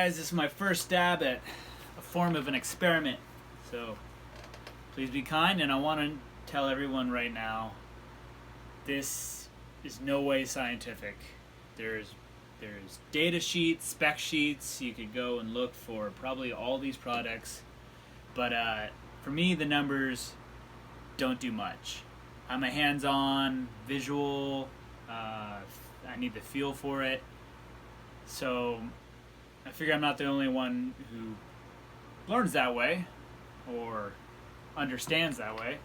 guys, this is my first stab at a form of an experiment, so please be kind. And I want to tell everyone right now, this is no way scientific. There's data sheets, spec sheets. You could go and look for probably all these products, but for me, the numbers don't do much. I'm a hands-on, visual. I need the feel for it. So I figure I'm not the only one who learns that way or understands that way.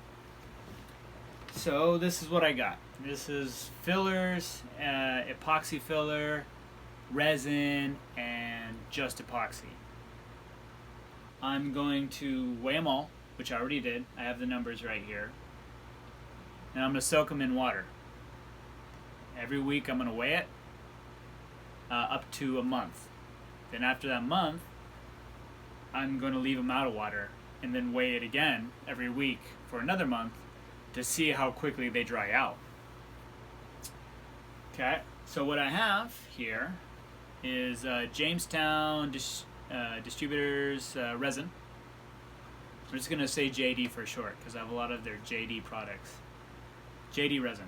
So this is what I got. This is fillers, epoxy filler, resin, and just epoxy. I'm going to weigh them all, which I already did. I have the numbers right here. And I'm going to soak them in water. Every week I'm going to weigh it up to a month. Then after that month, I'm going to leave them out of water and then weigh it again every week for another month to see how quickly they dry out. Okay, so what I have here is Jamestown Distributors resin. I'm just going to say JD for short because I have a lot of their JD products. JD resin.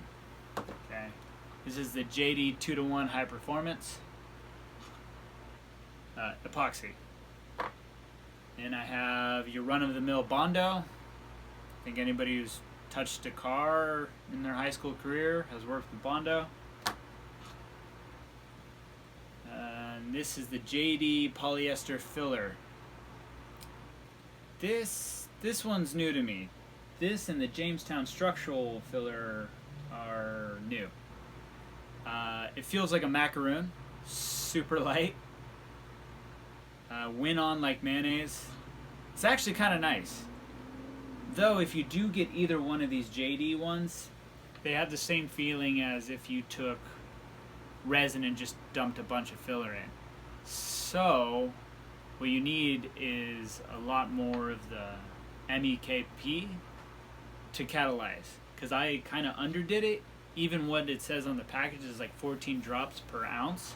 Okay, this is the JD 2-to-1 high performance epoxy. And I have your run-of-the-mill Bondo. I think anybody who's touched a car in their high school career has worked with Bondo. And this is the JD polyester filler. This one's new to me. This and the Jamestown structural filler are new. It feels like a macaroon, super light. Went on like mayonnaise. It's actually kind of nice. Though if you do get either one of these JD ones, they have the same feeling as if you took resin and just dumped a bunch of filler in. So what you need is a lot more of the MEKP to catalyze. Because I kind of underdid it. Even what it says on the package is like 14 drops per ounce.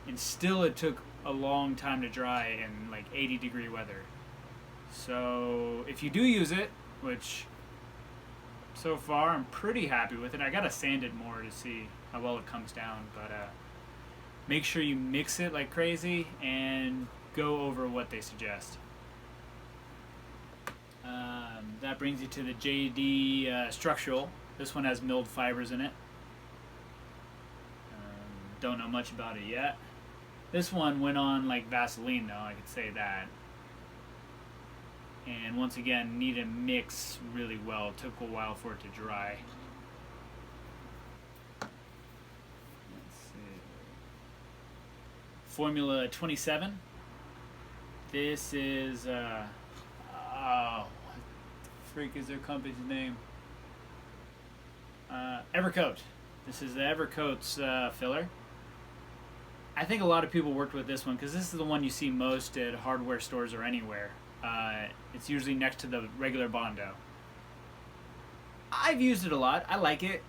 And still it took a long time to dry in like 80-degree weather. So if you do use it, which so far I'm pretty happy with it, I gotta sand it more to see how well it comes down, but make sure you mix it like crazy and go over what they suggest. That brings you to the JD structural. This one has milled fibers in it. Don't know much about it yet. This one went on like Vaseline though, I could say that. And once again, need to mix really well. It took a while for it to dry. Let's see. Formula 27. This is, what the freak is their company's name? Evercoat. This is the Evercoat's filler. I think a lot of people worked with this one because this is the one you see most at hardware stores or anywhere. It's usually next to the regular Bondo. I've used it a lot. I like it.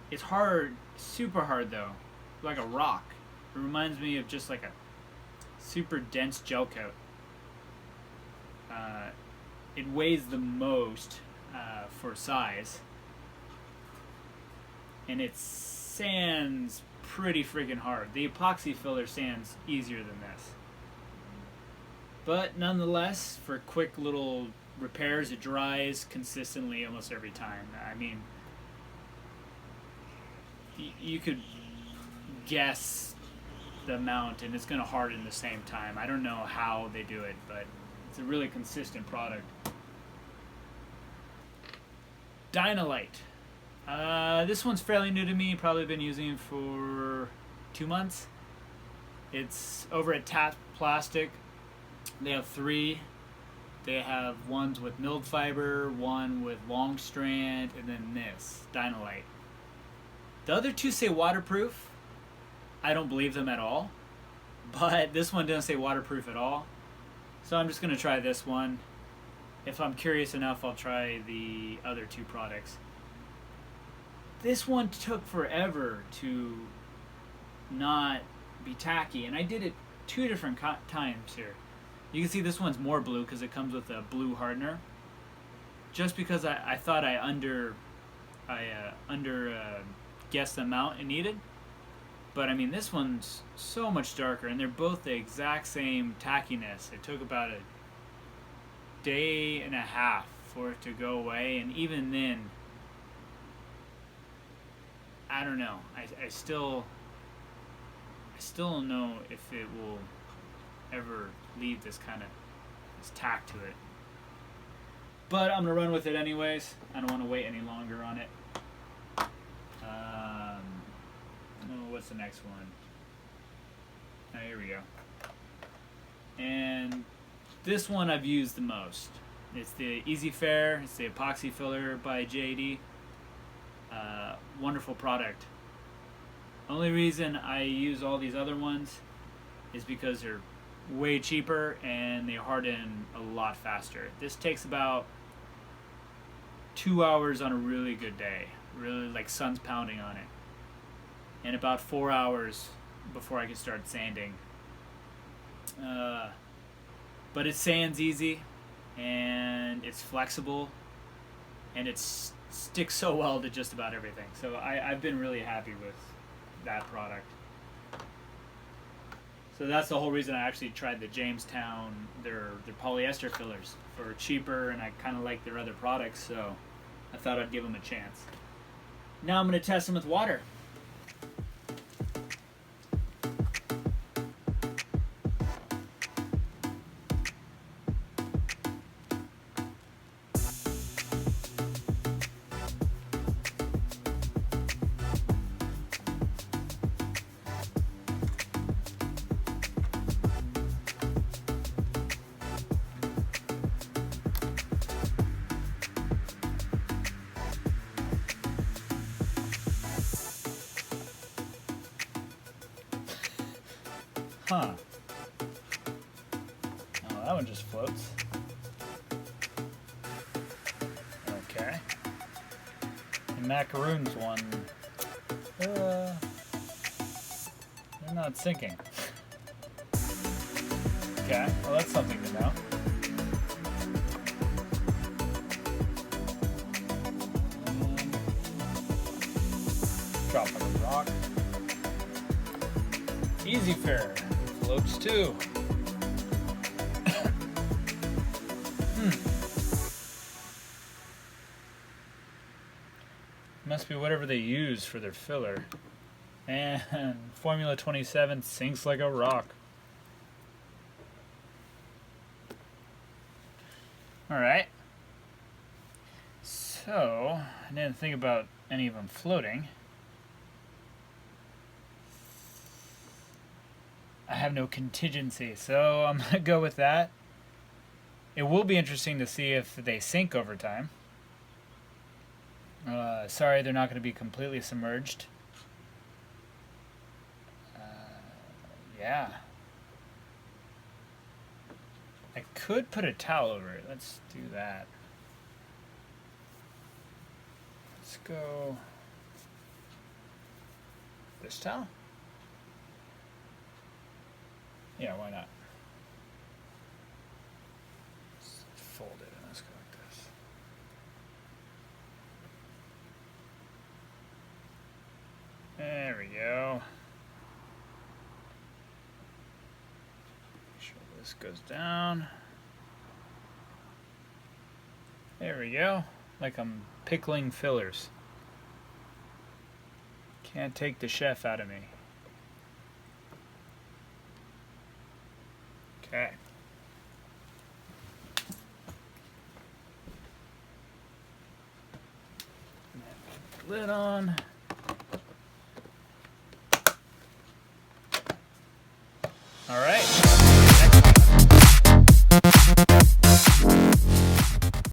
It's hard, super hard though, like a rock. It reminds me of just like a super dense gel coat. It weighs the most for size, and it sands pretty freaking hard. The epoxy filler sands easier than this. But nonetheless, for quick little repairs, it dries consistently almost every time. I mean, you could guess the amount and it's going to harden the same time. I don't know how they do it, but it's a really consistent product. Dynalite. This one's fairly new to me. Probably been using it for 2 months. It's over at Tap Plastic. They have 3. They have ones with milled fiber, one with long strand, and then this, Dynalite. The other 2 say waterproof. I don't believe them at all. But this one doesn't say waterproof at all. So I'm just going to try this one. If I'm curious enough, I'll try the other 2 products. This one took forever to not be tacky, and I did it two different times here. You can see this one's more blue because it comes with a blue hardener. Just because I thought I guessed the amount it needed. But I mean, this one's so much darker, and they're both the exact same tackiness. It took about a day and a half for it to go away, and even then, I don't know. I still don't know if it will ever leave this kind of this tack to it. But I'm gonna run with it anyways. I don't want to wait any longer on it. What's the next one? Oh, here we go. And this one I've used the most. It's the Easy Fair. It's the epoxy filler by JD. Wonderful product. Only reason I use all these other ones is because they're way cheaper and they harden a lot faster. This takes about 2 hours on a really good day. Really, like, sun's pounding on it. And about 4 hours before I can start sanding. But it sands easy, and it's flexible, and it sticks so well to just about everything. So I've been really happy with that product. So that's the whole reason I actually tried the Jamestown, their polyester fillers, for cheaper, and I kind of like their other products, so I thought I'd give them a chance. Now I'm going to test them with water. Huh. Oh, that one just floats. Okay. And macaroon's one, they're not sinking. Okay, well that's something to know. Drop on a rock. Easy Fair. Floats too. Must be whatever they use for their filler. And Formula 27 sinks like a rock. Alright. So, I didn't think about any of them floating. I have no contingency, so I'm going to go with that. It will be interesting to see if they sink over time. Sorry, they're not going to be completely submerged. Yeah. I could put a towel over it. Let's do that. Let's go this towel. Yeah, why not? Let's fold it and let's go like this. There we go. Make sure this goes down. There we go. Like I'm pickling fillers. Can't take the chef out of me. Okay. Lid on.